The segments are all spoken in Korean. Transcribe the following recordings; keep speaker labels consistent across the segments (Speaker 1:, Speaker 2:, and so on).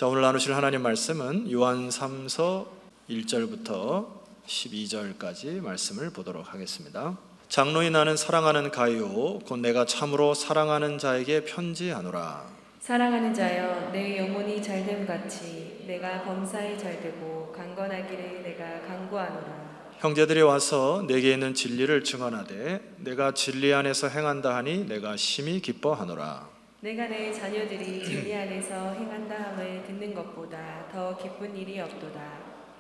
Speaker 1: 자, 오늘 나누실 하나님 말씀은 요한 3서 1절부터 12절까지 말씀을 보도록 하겠습니다. 장로인 나는 사랑하는 가이오 곧 내가 참으로 사랑하는 자에게 편지하노라.
Speaker 2: 사랑하는 자여, 내 영혼이 잘됨 같이 내가 범사에 잘되고 강건하기를 내가 간구하노라.
Speaker 1: 형제들이 와서 내게 있는 진리를 증언하되 내가 진리 안에서 행한다 하니 내가 심히 기뻐하노라.
Speaker 2: 내가 내 자녀들이 진리 안에서 행한다 함을 듣는 것보다 더 기쁜 일이 없도다.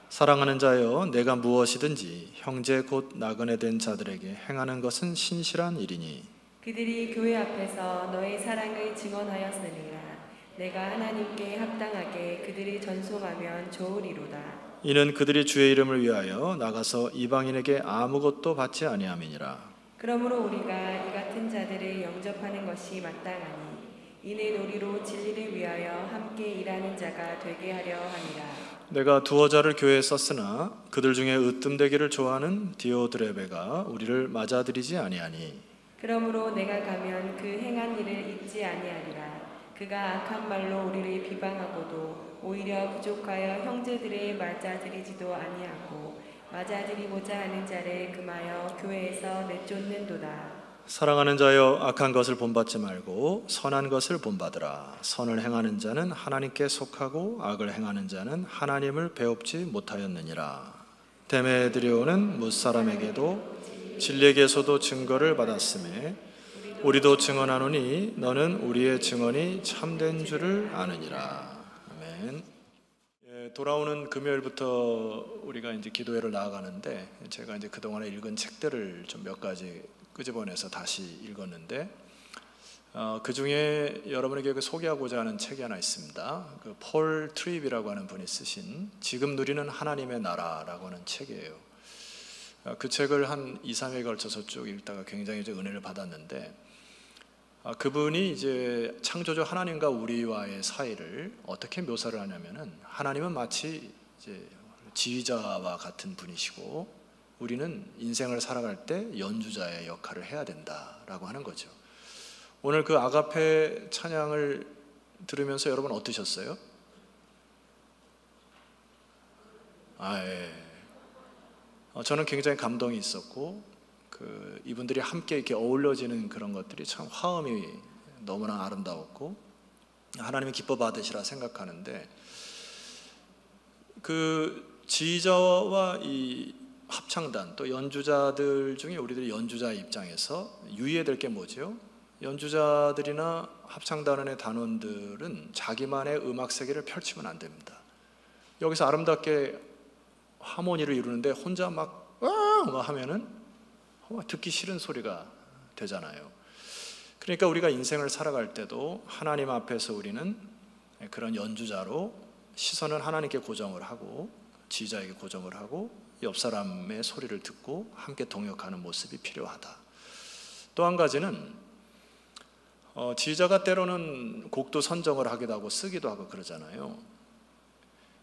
Speaker 1: 사랑하는 자여, 내가 무엇이든지 형제 곧 나그네 된 자들에게 행하는 것은 신실한 일이니
Speaker 2: 그들이 교회 앞에서 너의 사랑을 증언하였으니라. 내가 하나님께 합당하게 그들을 전송하면 좋으리로다.
Speaker 1: 이는 그들이 주의 이름을 위하여 나가서 이방인에게 아무것도 받지 아니함이니라.
Speaker 2: 그러므로 우리가 이 같은 자들을 영접하는 것이 마땅하니 이는 우리로 진리를 위하여 함께 일하는 자가 되게 하려 함이라.
Speaker 1: 내가 두어 자를 교회에 썼으나 그들 중에 으뜸되기를 좋아하는 디오드레베가 우리를 맞아들이지 아니하니
Speaker 2: 그러므로 내가 가면 그 행한 일을 잊지 아니하리라. 그가 악한 말로 우리를 비방하고도 오히려 부족하여 형제들을 맞아들이지도 아니하고 맞아들이고자 하는 자를 금하여 교회에서 내쫓는도다.
Speaker 1: 사랑하는 자여, 악한 것을 본받지 말고 선한 것을 본받으라. 선을 행하는 자는 하나님께 속하고 악을 행하는 자는 하나님을 배웁지 못하였느니라. 데메드리오는 뭇사람에게도 진리에게서도 증거를 받았으며 우리도 증언하노니 너는 우리의 증언이 참된 줄을 아느니라. 아멘. 돌아오는 금요일부터 우리가 이제 기도회를 나아가는데 제가 이제 그동안에 읽은 책들을 좀 몇 가지 끄집어내서 다시 읽었는데 그 중에 여러분에게 소개하고자 하는 책이 하나 있습니다. 그 폴 트립이라고 하는 분이 쓰신 지금 누리는 하나님의 나라라고 하는 책이에요. 그 책을 한 2, 3회에 걸쳐서 쭉 읽다가 굉장히 은혜를 받았는데 그분이 이제 창조주 하나님과 우리와의 사이를 어떻게 묘사를 하냐면은 하나님은 마치 이제 지휘자와 같은 분이시고 우리는 인생을 살아갈 때 연주자의 역할을 해야 된다라고 하는 거죠. 오늘 그 아가페 찬양을 들으면서 여러분 어떠셨어요? 예. 저는 굉장히 감동이 있었고 이분들이 함께 이렇게 어울려지는 그런 것들이 참 화음이 너무나 아름다웠고 하나님이 기뻐 받으시라 생각하는데 그 지휘자와 이 합창단 또 연주자들 중에 우리들이 연주자의 입장에서 유의해야 될 게 뭐죠? 연주자들이나 합창단원의 단원들은 자기만의 음악 세계를 펼치면 안 됩니다. 여기서 아름답게 하모니를 이루는데 혼자 막 하면은 듣기 싫은 소리가 되잖아요. 그러니까 우리가 인생을 살아갈 때도 하나님 앞에서 우리는 그런 연주자로 시선을 하나님께 고정을 하고 지휘자에게 고정을 하고 옆 사람의 소리를 듣고 함께 동역하는 모습이 필요하다. 또 한 가지는 지휘자가 때로는 곡도 선정을 하기도 하고 쓰기도 하고 그러잖아요.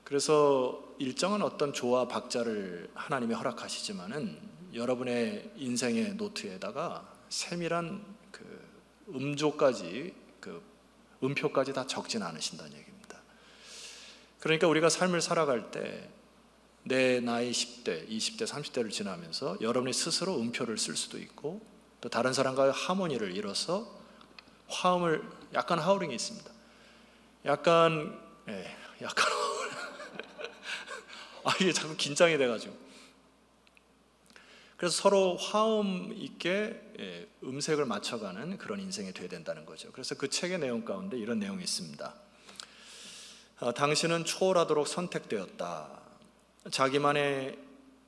Speaker 1: 그래서 일정한 어떤 조와 박자를 하나님이 허락하시지만은 여러분의 인생의 노트에다가 세밀한 그 음조까지 음표까지 다 적진 않으신다는 얘기입니다. 그러니까 우리가 삶을 살아갈 때 내 나이 10대, 20대, 30대를 지나면서 여러분이 스스로 음표를 쓸 수도 있고 또 다른 사람과 하모니를 이뤄서 화음을 약간 하우링이 있습니다. 약간 하울. 이게 자꾸 긴장이 돼가지고 그래서 서로 화음 있게 음색을 맞춰가는 그런 인생이 돼야 된다는 거죠. 그래서 그 책의 내용 가운데 이런 내용이 있습니다. 당신은 초월하도록 선택되었다. 자기만의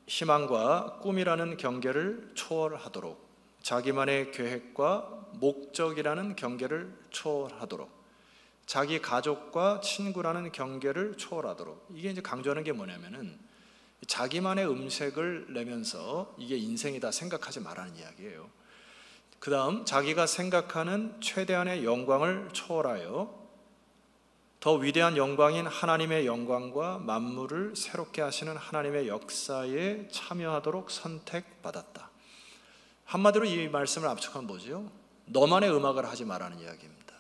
Speaker 1: 희망과 꿈이라는 경계를 초월하도록 자기만의 계획과 목적이라는 경계를 초월하도록 자기 가족과 친구라는 경계를 초월하도록 이게 이제 강조하는 게 뭐냐면은 자기만의 음색을 내면서 이게 인생이다 생각하지 말라는 이야기예요. 그 다음 자기가 생각하는 최대한의 영광을 초월하여 더 위대한 영광인 하나님의 영광과 만물을 새롭게 하시는 하나님의 역사에 참여하도록 선택받았다. 한마디로 이 말씀을 압축하면 뭐죠? 너만의 음악을 하지 말라는 이야기입니다.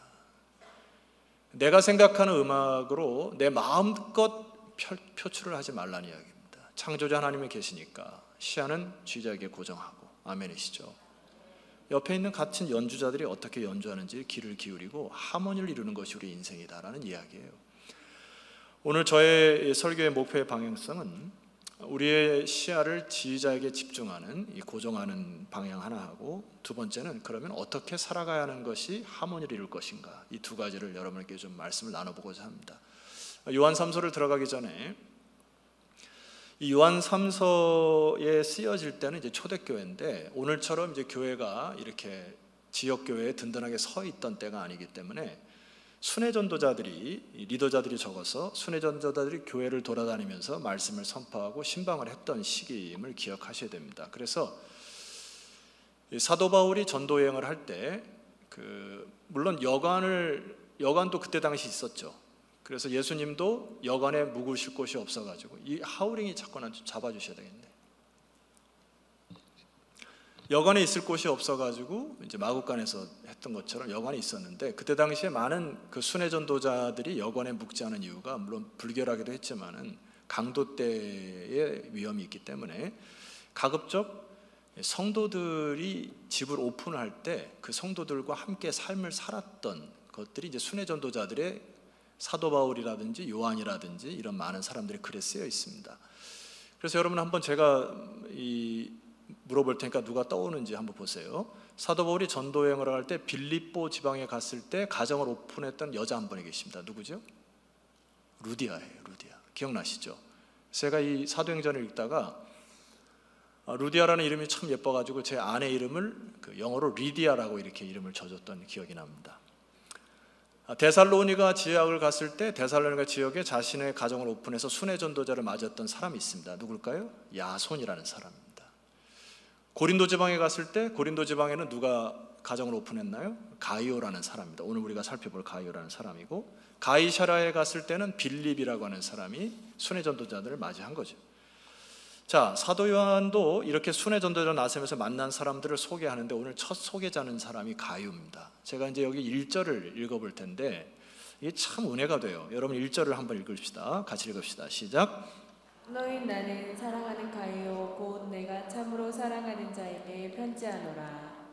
Speaker 1: 내가 생각하는 음악으로 내 마음껏 표출을 하지 말라는 이야기입니다. 창조자 하나님이 계시니까 시야는 쥐자에게 고정하고. 아멘이시죠? 옆에 있는 같은 연주자들이 어떻게 연주하는지 귀를 기울이고 하모니를 이루는 것이 우리 인생이다라는 이야기예요. 오늘 저의 설교의 목표의 방향성은 우리의 시야를 지휘자에게 집중하는, 이 고정하는 방향 하나 하고, 두 번째는 그러면 어떻게 살아가야 하는 것이 하모니를 이룰 것인가, 이 두 가지를 여러분에게 좀 말씀을 나눠보고자 합니다. 요한 3서를 들어가기 전에, 이 요한 3서에 쓰여질 때는 이제 초대교회인데, 오늘처럼 이제 교회가 이렇게 지역교회에 든든하게 서 있던 때가 아니기 때문에 순회전도자들이, 리더자들이 적어서 순회전도자들이 교회를 돌아다니면서 말씀을 선포하고 신방을 했던 시기임을 기억하셔야 됩니다. 그래서 사도 바울이 전도 여행을 할 때 물론 여관도 그때 당시 있었죠. 그래서 예수님도 여관에 묵으실 곳이 없어가지고, 이 하울링이 자꾸 좀 잡아주셔야 되겠네. 여관에 있을 곳이 없어가지고 이제 마국간에서 했던 것처럼 여관이 있었는데, 그때 당시에 많은 그 순회전도자들이 여관에 묵지 않은 이유가 물론 불결하기도 했지만은 강도 때의 위험이 있기 때문에 가급적 성도들이 집을 오픈할 때 그 성도들과 함께 삶을 살았던 것들이 이제 순회전도자들의 사도 바울이라든지 요한이라든지 이런 많은 사람들이 글에 쓰여 있습니다. 그래서 여러분 한번 제가 물어볼 테니까 누가 떠오는지 한번 보세요. 사도 바울이 전도 여행을 할 때 빌립보 지방에 갔을 때 가정을 오픈했던 여자 한 분이 계십니다. 누구죠? 루디아예요. 루디아. 기억나시죠? 제가 이 사도행전을 읽다가 루디아라는 이름이 참 예뻐가지고 제 아내 이름을 영어로 리디아라고 이렇게 이름을 져줬던 기억이 납니다. 데살로니가 지역을 갔을 때 데살로니가 지역에 자신의 가정을 오픈해서 순회전도자를 맞았던 사람이 있습니다. 누굴까요? 야손이라는 사람입니다. 고린도 지방에 갔을 때 고린도 지방에는 누가 가정을 오픈했나요? 가이오라는 사람입니다. 오늘 우리가 살펴볼 가이오라는 사람이고, 가이사라에 갔을 때는 빌립이라고 하는 사람이 순회전도자들을 맞이한 거죠. 자, 사도 요한도 이렇게 순회전도자 나서면서 만난 사람들을 소개하는데 오늘 첫 소개자는 사람이 가이오입니다. 제가 이제 여기 1절을 읽어볼 텐데 이게 참 은혜가 돼요. 여러분 1절을 한번 읽읍시다. 같이 읽읍시다. 시작.
Speaker 2: 너희 나는 사랑하는 가이오 곧 내가 참으로 사랑하는 자에게 편지하노라.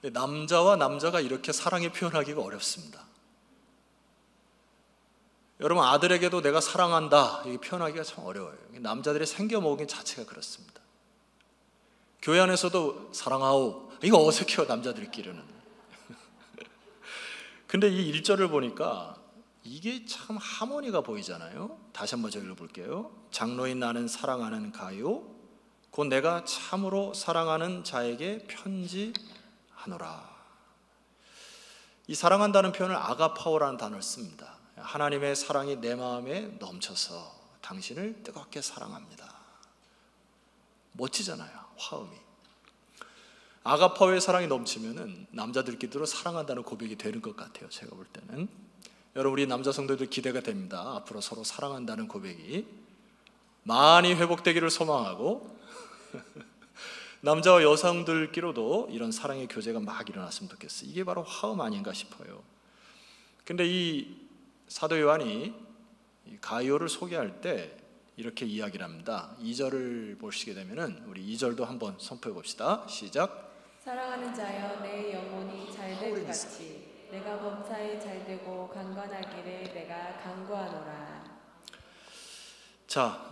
Speaker 1: 남자와 남자가 이렇게 사랑을 표현하기가 어렵습니다. 여러분 아들에게도 내가 사랑한다 이렇게 표현하기가 참 어려워요. 남자들의 생겨먹은 자체가 그렇습니다. 교회 안에서도 사랑하오 이거 어색해요. 남자들끼리는. 근데 이 1절을 보니까 이게 참 하모니가 보이잖아요. 다시 한번 제가 읽어볼게요. 장로인 나는 사랑하는 가요 곧 내가 참으로 사랑하는 자에게 편지하노라. 이 사랑한다는 표현을 아가파오라는 단어를 씁니다. 하나님의 사랑이 내 마음에 넘쳐서 당신을 뜨겁게 사랑합니다. 멋지잖아요. 화음이. 아가파오의 사랑이 넘치면은 남자들끼리도 사랑한다는 고백이 되는 것 같아요. 제가 볼 때는. 여러분 우리 남자 성도들 기대가 됩니다. 앞으로 서로 사랑한다는 고백이 많이 회복되기를 소망하고 남자와 여성들끼리도 이런 사랑의 교제가 막 일어났으면 좋겠어요. 이게 바로 화음 아닌가 싶어요. 근데 이 사도 요한이 가이오를 소개할 때 이렇게 이야기를 합니다. 2절을 보시게 되면은 우리 2절도 한번 선포해 봅시다. 시작.
Speaker 2: 사랑하는 자여 내 영혼이 잘됨 같이 내가 범사에 잘되고 강건하기를 내가 간구하노라.
Speaker 1: 자,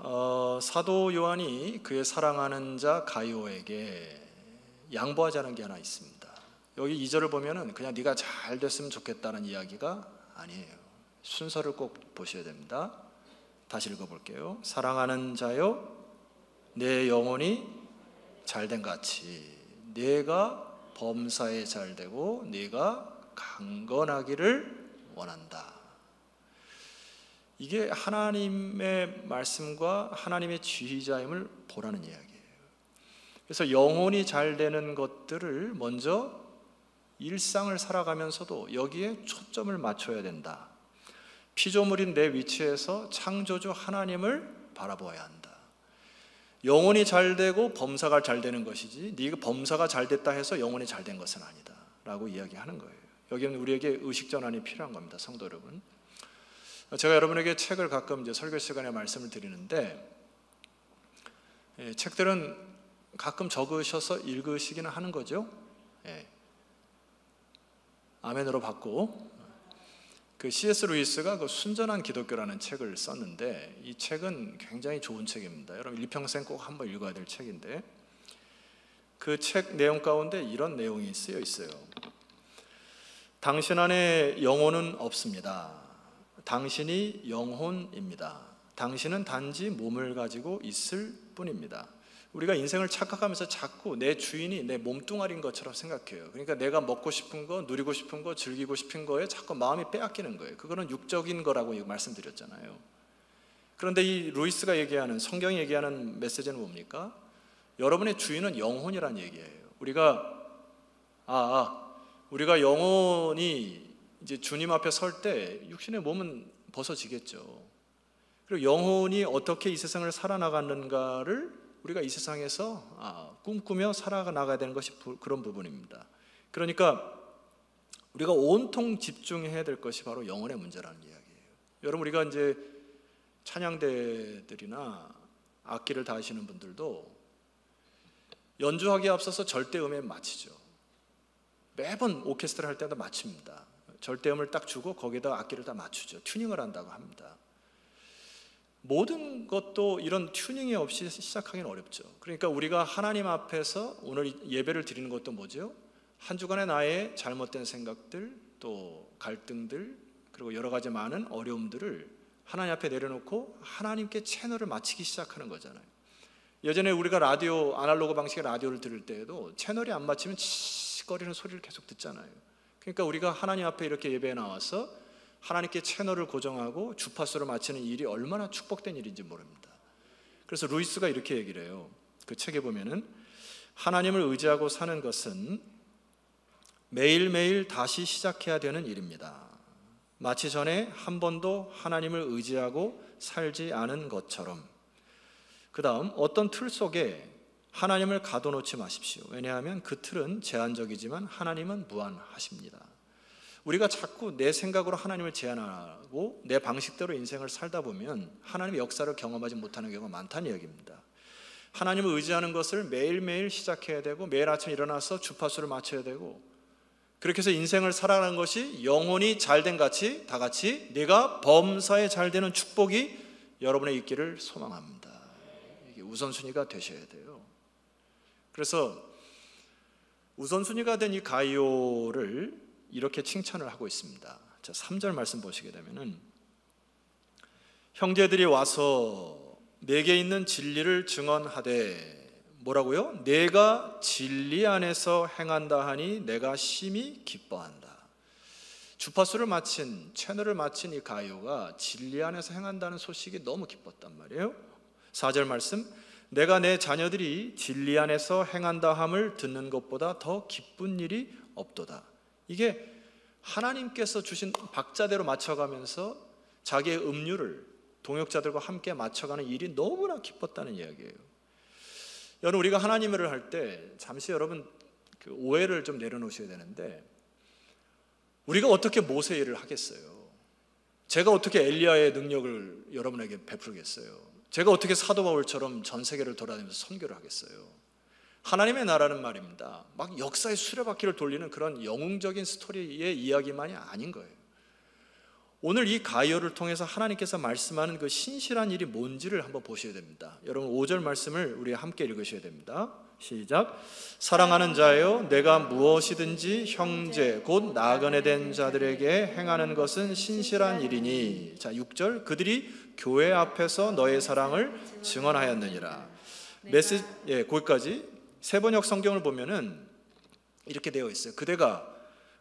Speaker 1: 사도 요한이 그의 사랑하는 자 가이오에게 양보하자는 게 하나 있습니다. 여기 2절을 보면은 그냥 네가 잘 됐으면 좋겠다는 이야기가 아니에요. 순서를 꼭 보셔야 됩니다. 다시 읽어볼게요. 사랑하는 자여 내 영혼이 잘된 같이 내가 범사에 잘되고 네가 강건하기를 원한다. 이게 하나님의 말씀과 하나님의 지휘자임을 보라는 이야기예요. 그래서 영혼이 잘 되는 것들을 먼저 일상을 살아가면서도 여기에 초점을 맞춰야 된다. 피조물인 내 위치에서 창조주 하나님을 바라보아야 한다. 영혼이 잘 되고 범사가 잘 되는 것이지 네가 범사가 잘 됐다 해서 영혼이 잘 된 것은 아니다 라고 이야기하는 거예요. 여기는 우리에게 의식전환이 필요한 겁니다, 성도 여러분. 제가 여러분에게 책을 가끔 이제 설교 시간에 말씀을 드리는데, 책들은 가끔 적으셔서 읽으시기는 하는 거죠. 아멘으로 받고, 그 C.S. 루이스가 그 순전한 기독교라는 책을 썼는데, 이 책은 굉장히 좋은 책입니다. 여러분 일평생 꼭 한번 읽어야 될 책인데, 그 책 내용 가운데 이런 내용이 쓰여 있어요. 당신 안에 영혼은 없습니다. 당신이 영혼입니다. 당신은 단지 몸을 가지고 있을 뿐입니다. 우리가 인생을 착각하면서 자꾸 내 주인이 내 몸뚱아리인 것처럼 생각해요. 그러니까 내가 먹고 싶은 거, 누리고 싶은 거, 즐기고 싶은 거에 자꾸 마음이 빼앗기는 거예요. 그거는 육적인 거라고 말씀드렸잖아요. 그런데 이 루이스가 얘기하는, 성경이 얘기하는 메시지는 뭡니까? 여러분의 주인은 영혼이란 얘기예요. 우리가 영혼이 이제 주님 앞에 설 때 육신의 몸은 벗어지겠죠. 그리고 영혼이 어떻게 이 세상을 살아나가는가를 우리가 이 세상에서 꿈꾸며 살아나가야 되는 것이 그런 부분입니다. 그러니까 우리가 온통 집중해야 될 것이 바로 영혼의 문제라는 이야기예요. 여러분, 우리가 이제 찬양대들이나 악기를 다하시는 분들도 연주하기에 앞서서 절대음에 맞추죠. 매번 오케스트라 할 때마다 맞춥니다. 절대음을 딱 주고 거기에다 악기를 다 맞추죠. 튜닝을 한다고 합니다. 모든 것도 이런 튜닝이 없이 시작하기는 어렵죠. 그러니까 우리가 하나님 앞에서 오늘 예배를 드리는 것도 뭐죠? 한 주간의 나의 잘못된 생각들, 또 갈등들, 그리고 여러 가지 많은 어려움들을 하나님 앞에 내려놓고 하나님께 채널을 맞추기 시작하는 거잖아요. 예전에 우리가 라디오, 아날로그 방식의 라디오를 들을 때에도 채널이 안 맞추면 치거리는 소리를 계속 듣잖아요. 그러니까 우리가 하나님 앞에 이렇게 예배에 나와서 하나님께 채널을 고정하고 주파수를 맞추는 일이 얼마나 축복된 일인지 모릅니다. 그래서 루이스가 이렇게 얘기를 해요. 그 책에 보면은 하나님을 의지하고 사는 것은 매일매일 다시 시작해야 되는 일입니다. 마치 전에 한 번도 하나님을 의지하고 살지 않은 것처럼. 그 다음, 어떤 틀 속에 하나님을 가둬놓지 마십시오. 왜냐하면 그 틀은 제한적이지만 하나님은 무한하십니다. 우리가 자꾸 내 생각으로 하나님을 제한하고 내 방식대로 인생을 살다 보면 하나님의 역사를 경험하지 못하는 경우가 많다는 이야기입니다. 하나님을 의지하는 것을 매일매일 시작해야 되고, 매일 아침 일어나서 주파수를 맞춰야 되고, 그렇게 해서 인생을 살아가는 것이 영혼이 잘된 같이 다 같이 내가 범사에 잘되는 축복이 여러분의 있기를 소망합니다. 이게 우선순위가 되셔야 돼요. 그래서 우선순위가 된 이 가이오를 이렇게 칭찬을 하고 있습니다. 자, 3절 말씀 보시게 되면은, 형제들이 와서 내게 있는 진리를 증언하되, 뭐라고요? 내가 진리 안에서 행한다 하니 내가 심히 기뻐한다. 주파수를 마친, 채널을 마친 이 가이오가 진리 안에서 행한다는 소식이 너무 기뻤단 말이에요. 4절 말씀, 내가 내 자녀들이 진리 안에서 행한다 함을 듣는 것보다 더 기쁜 일이 없도다. 이게 하나님께서 주신 박자대로 맞춰가면서 자기의 음률을 동역자들과 함께 맞춰가는 일이 너무나 기뻤다는 이야기예요. 여러분, 우리가 하나님을 할 때 잠시 여러분 그 오해를 좀 내려놓으셔야 되는데, 우리가 어떻게 모세 일을 하겠어요? 제가 어떻게 엘리야의 능력을 여러분에게 베풀겠어요? 제가 어떻게 사도 바울처럼 전 세계를 돌아다니면서 선교를 하겠어요? 하나님의 나라는 말입니다, 막 역사의 수레바퀴를 돌리는 그런 영웅적인 스토리의 이야기만이 아닌 거예요. 오늘 이 가이오를 통해서 하나님께서 말씀하는 그 신실한 일이 뭔지를 한번 보셔야 됩니다. 여러분 5절 말씀을 우리 함께 읽으셔야 됩니다. 시작. 사랑하는 자여, 내가 무엇이든지 형제 곧 나그네 된 자들에게 행하는 것은 신실한 일이니. 자, 6절, 그들이 교회 앞에서 너의 사랑을 증언하였느니라. 메시지, 거기까지. 세번역 성경을 보면은 이렇게 되어 있어요. 그대가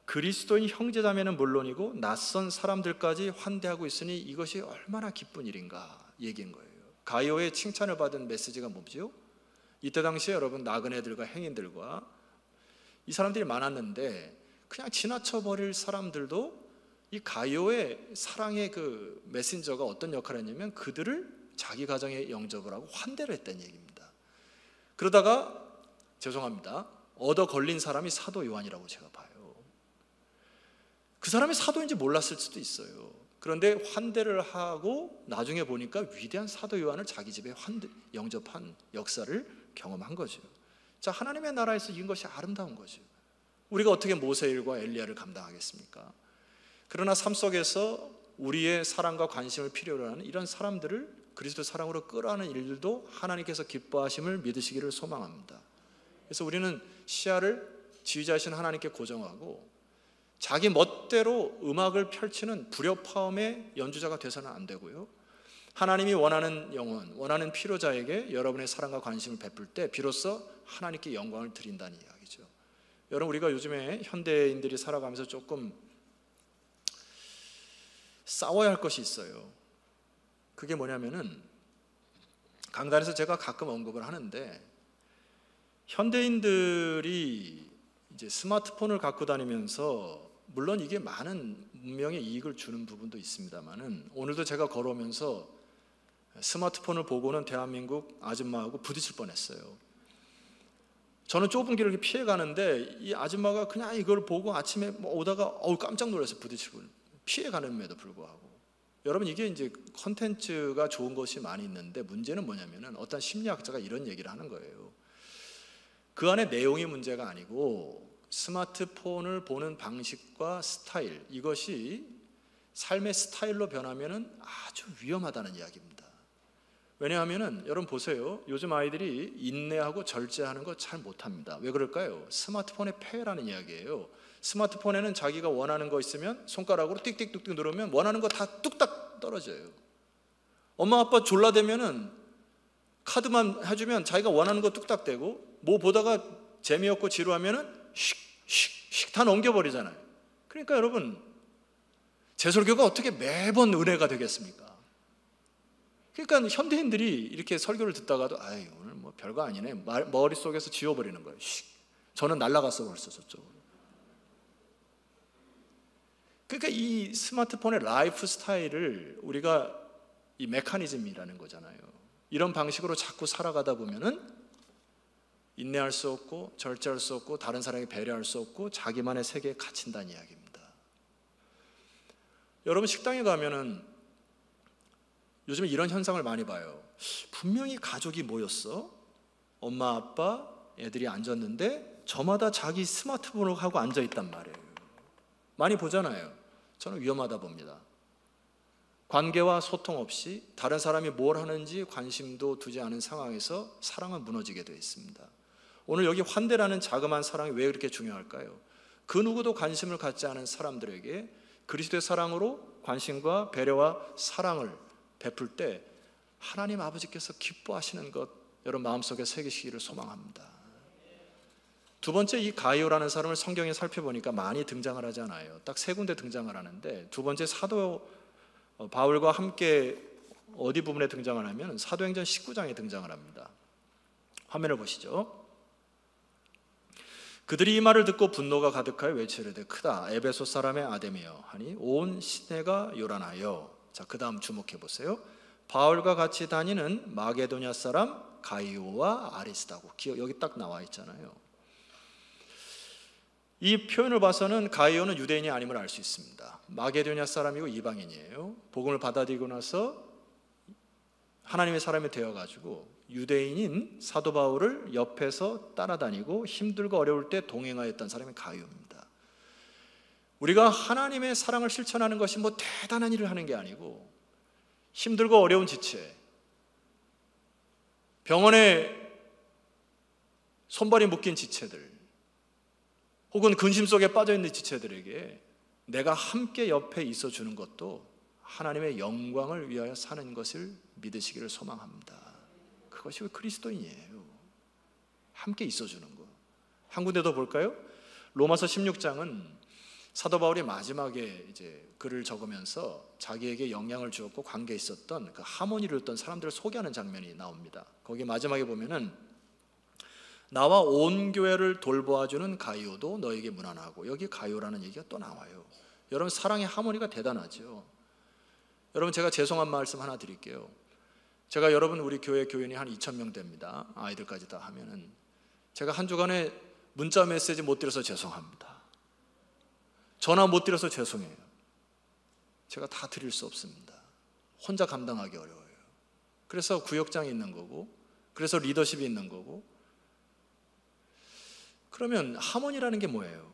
Speaker 1: 그리스도인 형제자매는 물론이고 낯선 사람들까지 환대하고 있으니 이것이 얼마나 기쁜 일인가 얘기인 거예요. 가이오의 칭찬을 받은 메시지가 뭐죠? 이때 당시에 여러분 나그네들과 행인들과 이 사람들이 많았는데, 그냥 지나쳐 버릴 사람들도 이 가이오의 사랑의 그 메신저가 어떤 역할을 했냐면 그들을 자기 가정에 영접을 하고 환대를 했다는 얘기입니다. 그러다가 죄송합니다, 얻어 걸린 사람이 사도 요한이라고 제가 봐요. 그 사람이 사도인지 몰랐을 수도 있어요. 그런데 환대를 하고 나중에 보니까 위대한 사도 요한을 자기 집에 영접한 역사를 경험한 거죠. 자, 하나님의 나라에서 이런 것이 아름다운 거죠. 우리가 어떻게 모세일과 엘리야를 감당하겠습니까? 그러나 삶 속에서 우리의 사랑과 관심을 필요로 하는 이런 사람들을 그리스도 사랑으로 끌어안는 일들도 하나님께서 기뻐하심을 믿으시기를 소망합니다. 그래서 우리는 시야를 지휘자이신 하나님께 고정하고 자기 멋대로 음악을 펼치는 불협화음의 연주자가 돼서는 안 되고요, 하나님이 원하는 영혼, 원하는 필요자에게 여러분의 사랑과 관심을 베풀 때 비로소 하나님께 영광을 드린다는 이야기죠. 여러분, 우리가 요즘에 현대인들이 살아가면서 조금 싸워야 할 것이 있어요. 그게 뭐냐면은, 강단에서 제가 가끔 언급을 하는데, 현대인들이 이제 스마트폰을 갖고 다니면서 물론 이게 많은 문명의 이익을 주는 부분도 있습니다만은, 오늘도 제가 걸어오면서 스마트폰을 보고는 대한민국 아줌마하고 부딪힐 뻔했어요. 저는 좁은 길을 이렇게 피해 가는데 이 아줌마가 그냥 이걸 보고 아침에 오다가 깜짝 놀라서 부딪히고 피해 가는데도 불구하고, 여러분, 이게 이제 컨텐츠가 좋은 것이 많이 있는데 문제는 뭐냐면은, 어떤 심리학자가 이런 얘기를 하는 거예요. 그 안에 내용이 문제가 아니고 스마트폰을 보는 방식과 스타일, 이것이 삶의 스타일로 변하면은 아주 위험하다는 이야기입니다. 왜냐하면은 여러분 보세요. 요즘 아이들이 인내하고 절제하는 거 잘 못합니다. 왜 그럴까요? 스마트폰의 폐해라는 이야기예요. 스마트폰에는 자기가 원하는 거 있으면 손가락으로 띡띡뚝뚝 누르면 원하는 거 다 뚝딱 떨어져요. 엄마 아빠 졸라대면은 카드만 해주면 자기가 원하는 거 뚝딱 대고, 뭐 보다가 재미없고 지루하면은 씩씩씩 다 넘겨버리잖아요. 그러니까 여러분, 제 설교가 어떻게 매번 은혜가 되겠습니까? 그러니까 현대인들이 이렇게 설교를 듣다가도 오늘 뭐 별거 아니네, 머릿속에서 지워버리는 거예요. 저는 날아갔어 벌써 저쪽으로. 그러니까 이 스마트폰의 라이프 스타일을 우리가 이 메커니즘이라는 거잖아요. 이런 방식으로 자꾸 살아가다 보면은 인내할 수 없고 절제할 수 없고 다른 사람에게 배려할 수 없고 자기만의 세계에 갇힌다는 이야기입니다. 여러분, 식당에 가면은 요즘에 이런 현상을 많이 봐요. 분명히 가족이 모였어. 엄마, 아빠, 애들이 앉았는데 저마다 자기 스마트폰을 하고 앉아있단 말이에요. 많이 보잖아요. 저는 위험하다 봅니다. 관계와 소통 없이 다른 사람이 뭘 하는지 관심도 두지 않은 상황에서 사랑은 무너지게 되어 있습니다. 오늘 여기 환대라는 자그마한 사랑이 왜 그렇게 중요할까요? 그 누구도 관심을 갖지 않은 사람들에게 그리스도의 사랑으로 관심과 배려와 사랑을 베풀 때 하나님 아버지께서 기뻐하시는 것, 여러분 마음속에 새기시기를 소망합니다. 두 번째, 이 가이오라는 사람을 성경에 살펴보니까 많이 등장을 하지 않아요. 딱 세 군데 등장을 하는데, 두 번째 사도 바울과 함께 어디 부분에 등장을 하면 사도행전 19장에 등장을 합니다. 화면을 보시죠. 그들이 이 말을 듣고 분노가 가득하여 외치르되 크다 에베소 사람의 아데미여 하니 온 시내가 요란하여. 자, 그 다음 주목해 보세요. 바울과 같이 다니는 마게도냐 사람 가이오와 아리스다고, 여기 딱 나와 있잖아요. 이 표현을 봐서는 가이오는 유대인이 아님을 알 수 있습니다. 마게도냐 사람이고 이방인이에요. 복음을 받아들이고 나서 하나님의 사람이 되어가지고 유대인인 사도 바울을 옆에서 따라다니고 힘들고 어려울 때 동행하였던 사람이 가이오입니다. 우리가 하나님의 사랑을 실천하는 것이 뭐 대단한 일을 하는 게 아니고, 힘들고 어려운 지체, 병원에 손발이 묶인 지체들, 혹은 근심 속에 빠져있는 지체들에게 내가 함께 옆에 있어주는 것도 하나님의 영광을 위하여 사는 것을 믿으시기를 소망합니다. 그것이 그리스도인이에요. 함께 있어주는 거. 한 군데 더 볼까요? 로마서 16장은 사도 바울이 마지막에 이제 글을 적으면서 자기에게 영향을 주었고 관계에 있었던 그 하모니를 얻던 사람들을 소개하는 장면이 나옵니다. 거기 마지막에 보면은 나와 온 교회를 돌보아주는 가이오도 너에게 문안하고, 여기 가이오라는 얘기가 또 나와요. 여러분, 사랑의 하모니가 대단하죠. 여러분, 제가 죄송한 말씀 하나 드릴게요. 제가 여러분 우리 교회 교인이 한 2,000명 됩니다. 아이들까지 다 하면은 제가 한 주간에 문자 메시지 못 드려서 죄송합니다. 전화 못 드려서 죄송해요. 제가 다 드릴 수 없습니다. 혼자 감당하기 어려워요. 그래서 구역장이 있는 거고, 그래서 리더십이 있는 거고. 그러면 하모니라는 게 뭐예요?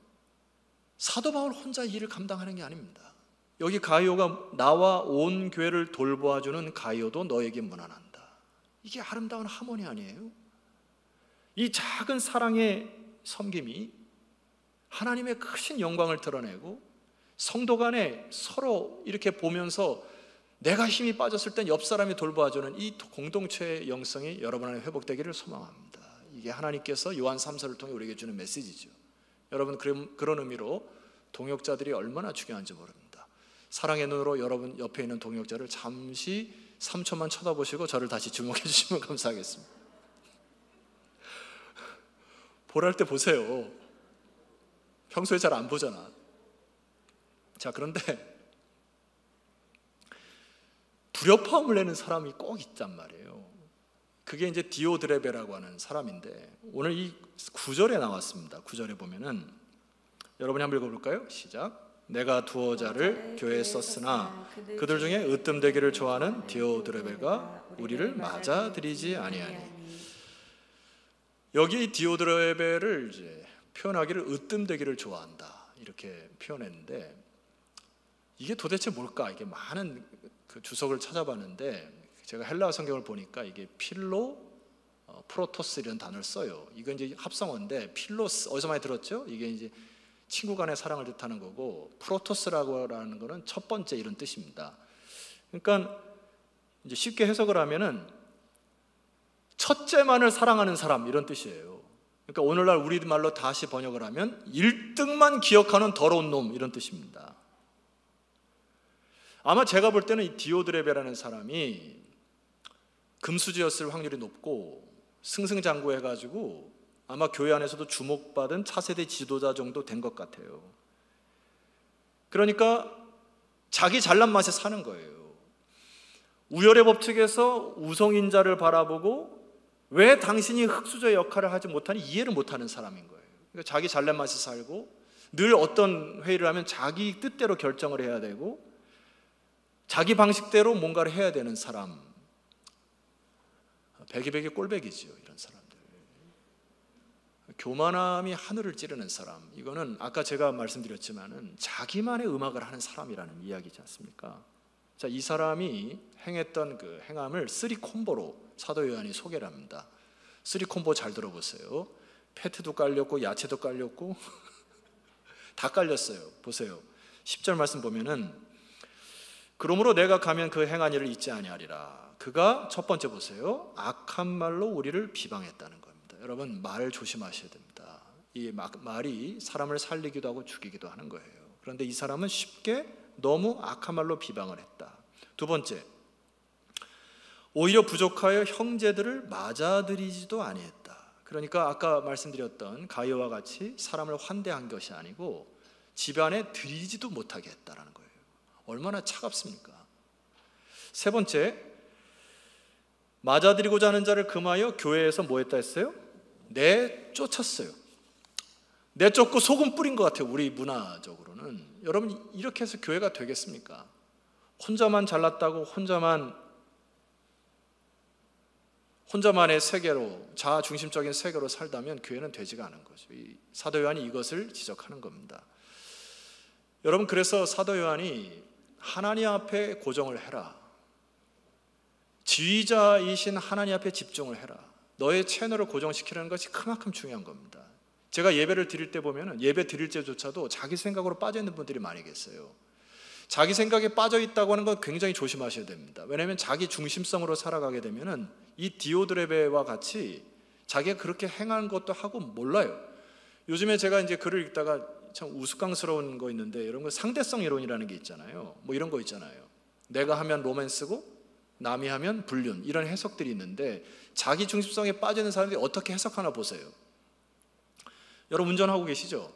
Speaker 1: 사도 바울 혼자 일을 감당하는 게 아닙니다. 여기 가이오가 나와 온 교회를 돌보아주는 가이오도 너에게 문안한다. 이게 아름다운 하모니 아니에요? 이 작은 사랑의 섬김이 하나님의 크신 영광을 드러내고 성도 간에 서로 이렇게 보면서 내가 힘이 빠졌을 땐 옆 사람이 돌보아주는 이 공동체의 영성이 여러분 안에 회복되기를 소망합니다. 이게 하나님께서 요한 3서를 통해 우리에게 주는 메시지죠. 여러분, 그런 의미로 동역자들이 얼마나 중요한지 모릅니다. 사랑의 눈으로 여러분 옆에 있는 동역자를 잠시 3초만 쳐다보시고 저를 다시 주목해 주시면 감사하겠습니다. 보랄 때 보세요. 평소에 잘 안 보잖아. 자, 그런데 불협화음을 내는 사람이 꼭 있단 말이에요. 그게 이제 디오드레베라고 하는 사람인데, 오늘 이 9절에 나왔습니다. 9절에 보면은 여러분이 한번 읽어볼까요? 시작. 내가 두어 자를 교회에 썼으나 그들 중에 으뜸되기를 좋아하는 디오드레베가 우리를 맞아들이지 아니하니. 여기 이 디오드레베를 이제 표현하기를 으뜸되기를 좋아한다 이렇게 표현했는데, 이게 도대체 뭘까? 이게 많은 그 주석을 찾아봤는데 제가 헬라어 성경을 보니까 이게 필로 프로토스 이런 단어를 써요. 이건 이제 합성어인데, 필로스 어디서 많이 들었죠? 이게 이제 친구 간의 사랑을 뜻하는 거고, 프로토스라고 하는 거는 첫 번째 이런 뜻입니다. 그러니까 이제 쉽게 해석을 하면은 첫째만을 사랑하는 사람 이런 뜻이에요. 그러니까 오늘날 우리말로 다시 번역을 하면 1등만 기억하는 더러운 놈 이런 뜻입니다. 아마 제가 볼 때는 이 디오드레베라는 사람이 금수저였을 확률이 높고 승승장구해가지고 아마 교회 안에서도 주목받은 차세대 지도자 정도 된 것 같아요. 그러니까 자기 잘난 맛에 사는 거예요. 우열의 법칙에서 우성인자를 바라보고 왜 당신이 흙수저의 역할을 하지 못하니 이해를 못하는 사람인 거예요. 그러니까 자기 잘난 맛에 살고 늘 어떤 회의를 하면 자기 뜻대로 결정을 해야 되고 자기 방식대로 뭔가를 해야 되는 사람. 백이백이 꼴백이지요, 이런 사람들. 교만함이 하늘을 찌르는 사람. 이거는 아까 제가 말씀드렸지만은 자기만의 음악을 하는 사람이라는 이야기지 않습니까? 자, 이 사람이 행했던 그 행함을 3콤보로 사도 요한이 소개를 합니다. 3콤보 잘 들어보세요. 패트도 깔렸고 야채도 깔렸고 다 깔렸어요. 보세요. 10절 말씀 보면은 그러므로 내가 가면 그 행한 일을 잊지 아니하리라. 그가 첫 번째 보세요. 악한 말로 우리를 비방했다는 겁니다. 여러분, 말 조심하셔야 됩니다. 이 말이 사람을 살리기도 하고 죽이기도 하는 거예요. 그런데 이 사람은 쉽게 너무 악한 말로 비방을 했다. 두 번째, 오히려 부족하여 형제들을 맞아들이지도 아니했다. 그러니까 아까 말씀드렸던 가이오와 같이 사람을 환대한 것이 아니고 집안에 들이지도 못하게 했다라는 거예요. 얼마나 차갑습니까? 세 번째, 맞아들이고자 하는 자를 금하여 교회에서 뭐 했다 했어요? 내쫓았어요. 내쫓고 소금 뿌린 것 같아요. 우리 문화적으로는. 여러분, 이렇게 해서 교회가 되겠습니까? 혼자만 잘났다고 혼자만의 세계로, 자아 중심적인 세계로 살다면 교회는 되지가 않은 거죠. 이 사도 요한이 이것을 지적하는 겁니다. 여러분, 그래서 사도 요한이 하나님 앞에 고정을 해라. 지휘자이신 하나님 앞에 집중을 해라. 너의 채널을 고정시키라는 것이 그만큼 중요한 겁니다. 제가 예배를 드릴 때 보면 예배 드릴 때조차도 자기 생각으로 빠져 있는 분들이 많이 계세요. 자기 생각에 빠져 있다고 하는 건 굉장히 조심하셔야 됩니다. 왜냐하면 자기 중심성으로 살아가게 되면 이 디오드레베와 같이 자기가 그렇게 행한 것도 하고 몰라요. 요즘에 제가 이제 글을 읽다가 참 우스꽝스러운 거 있는데, 이런 거 상대성 이론이라는 게 있잖아요. 뭐 이런 거 있잖아요. 내가 하면 로맨스고 남이 하면 불륜, 이런 해석들이 있는데 자기 중심성에 빠지는 사람들이 어떻게 해석하나 보세요. 여러분, 운전하고 계시죠?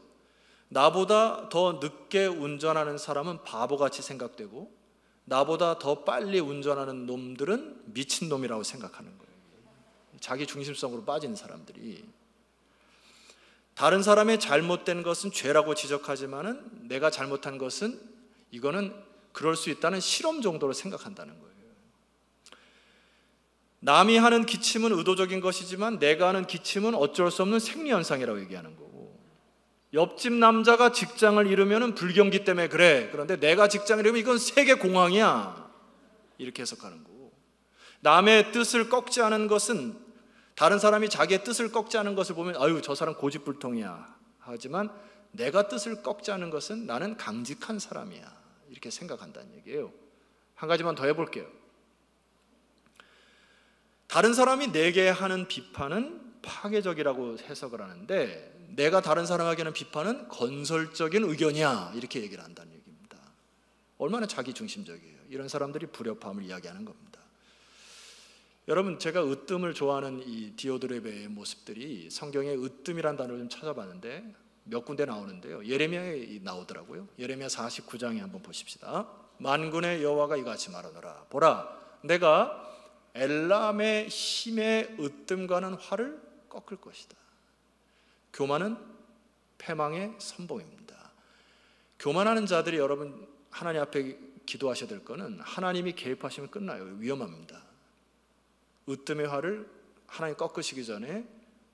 Speaker 1: 나보다 더 늦게 운전하는 사람은 바보같이 생각되고 나보다 더 빨리 운전하는 놈들은 미친놈이라고 생각하는 거예요. 자기 중심성으로 빠진 사람들이. 다른 사람의 잘못된 것은 죄라고 지적하지만은 내가 잘못한 것은 이거는 그럴 수 있다는 실험 정도로 생각한다는 거예요. 남이 하는 기침은 의도적인 것이지만 내가 하는 기침은 어쩔 수 없는 생리현상이라고 얘기하는 거고, 옆집 남자가 직장을 잃으면 불경기 때문에 그래, 그런데 내가 직장을 잃으면 이건 세계 공황이야, 이렇게 해석하는 거고, 남의 뜻을 꺾지 않은 것은, 다른 사람이 자기의 뜻을 꺾지 않은 것을 보면 아유 저 사람 고집불통이야 하지만, 내가 뜻을 꺾지 않은 것은 나는 강직한 사람이야, 이렇게 생각한다는 얘기예요. 한 가지만 더 해볼게요. 다른 사람이 내게 하는 비판은 파괴적이라고 해석을 하는데, 내가 다른 사람에게 하는 비판은 건설적인 의견이야, 이렇게 얘기를 한다는 얘기입니다. 얼마나 자기중심적이에요. 이런 사람들이 불협화음을 이야기하는 겁니다. 여러분, 제가 으뜸을 좋아하는 이 디오드레베의 모습들이 성경에 으뜸이라는 단어를 좀 찾아봤는데 몇 군데 나오는데요, 예레미야에 나오더라고요. 예레미야 49장에 한번 보십시다. 만군의 여호와가 이같이 말하노라, 보라 내가 엘람의 힘의 으뜸과는 활을 꺾을 것이다. 교만은 패망의 선봉입니다. 교만하는 자들이, 여러분 하나님 앞에 기도하셔야 될 거는 하나님이 개입하시면 끝나요. 위험합니다. 으뜸의 활을 하나님 꺾으시기 전에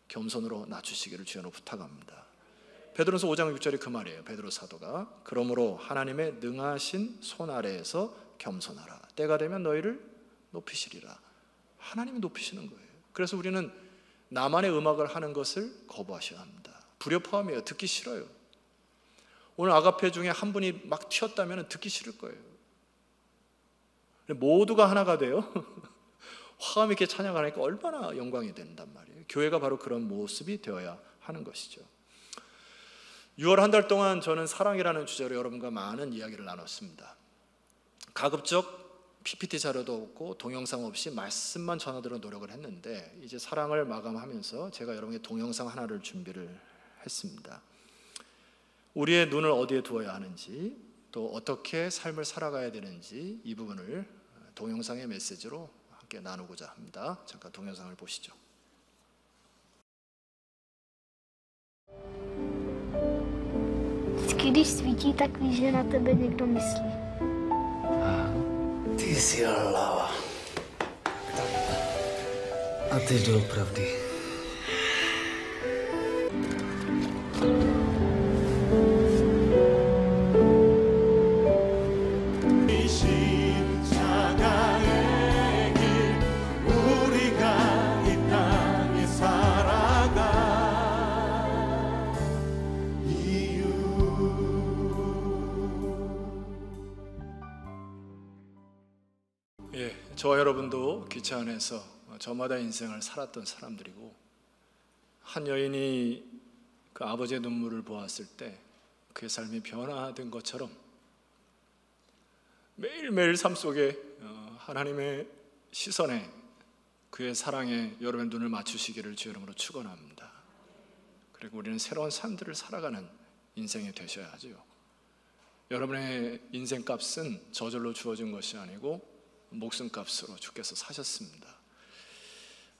Speaker 1: 겸손으로 낮추시기를 주여로 부탁합니다. 베드로서 5장 6절이 그 말이에요. 베드로 사도가 그러므로 하나님의 능하신 손 아래에서 겸손하라, 때가 되면 너희를 높이시리라. 하나님이 높이시는 거예요. 그래서 우리는 나만의 음악을 하는 것을 거부하셔야 합니다. 불협화음이에요. 듣기 싫어요. 오늘 아가페 중에 한 분이 막 튀었다면 듣기 싫을 거예요. 모두가 하나가 돼요. 화음 있게 찬양하니까 얼마나 영광이 된단 말이에요. 교회가 바로 그런 모습이 되어야 하는 것이죠. 6월 한 달 동안 저는 사랑이라는 주제로 여러분과 많은 이야기를 나눴습니다. 가급적 PPT 자료도 없고 동영상 없이 말씀만 전하도록 노력을 했는데, 이제 사랑을 마감하면서 제가 여러분에게 동영상 하나를 준비를 했습니다. 우리의 눈을 어디에 두어야 하는지, 또 어떻게 삶을 살아가야 되는지, 이 부분을 동영상의 메시지로 함께 나누고자 합니다. 잠깐 동영상을 보시죠.
Speaker 3: Když svítí, tak víš, že na tebe někdo myslí.
Speaker 4: Ty jsi hlava. A ty doopravdy.
Speaker 1: 저와 여러분도 기차 안에서 저마다 인생을 살았던 사람들이고, 한 여인이 그 아버지의 눈물을 보았을 때 그의 삶이 변화된 것처럼 매일매일 삶 속에 하나님의 시선에, 그의 사랑에 여러분의 눈을 맞추시기를 주 이름으로 축원합니다. 그리고 우리는 새로운 삶들을 살아가는 인생이 되셔야 하죠. 여러분의 인생값은 저절로 주어진 것이 아니고 목숨값으로 주께서 사셨습니다.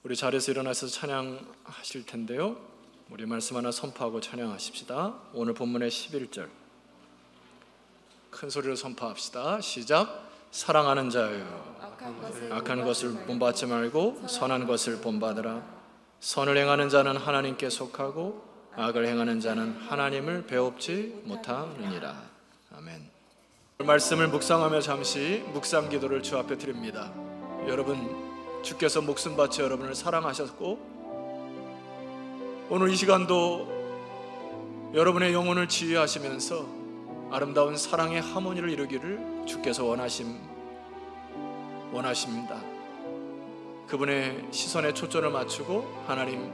Speaker 1: 우리 자리에서 일어나서 찬양하실 텐데요, 우리 말씀 하나 선포하고 찬양하십시다. 오늘 본문의 11절 큰 소리로 선포합시다. 시작. 사랑하는 자여, 악한 것을 본받지 말고 선한 것을 본받으라. 선을 행하는 자는 하나님께 속하고 악을 행하는 자는 하나님을 배웁지 못하느니라. 아멘. 말씀을 묵상하며 잠시 묵상 기도를 주 앞에 드립니다. 여러분, 주께서 목숨 바쳐 여러분을 사랑하셨고, 오늘 이 시간도 여러분의 영혼을 지휘하시면서 아름다운 사랑의 하모니를 이루기를 주께서 원하십니다. 그분의 시선에 초점을 맞추고 하나님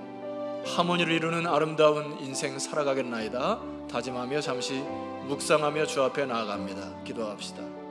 Speaker 1: 하모니를 이루는 아름다운 인생 살아가겠나이다 다짐하며 잠시 묵상하며 주 앞에 나아갑니다. 기도합시다.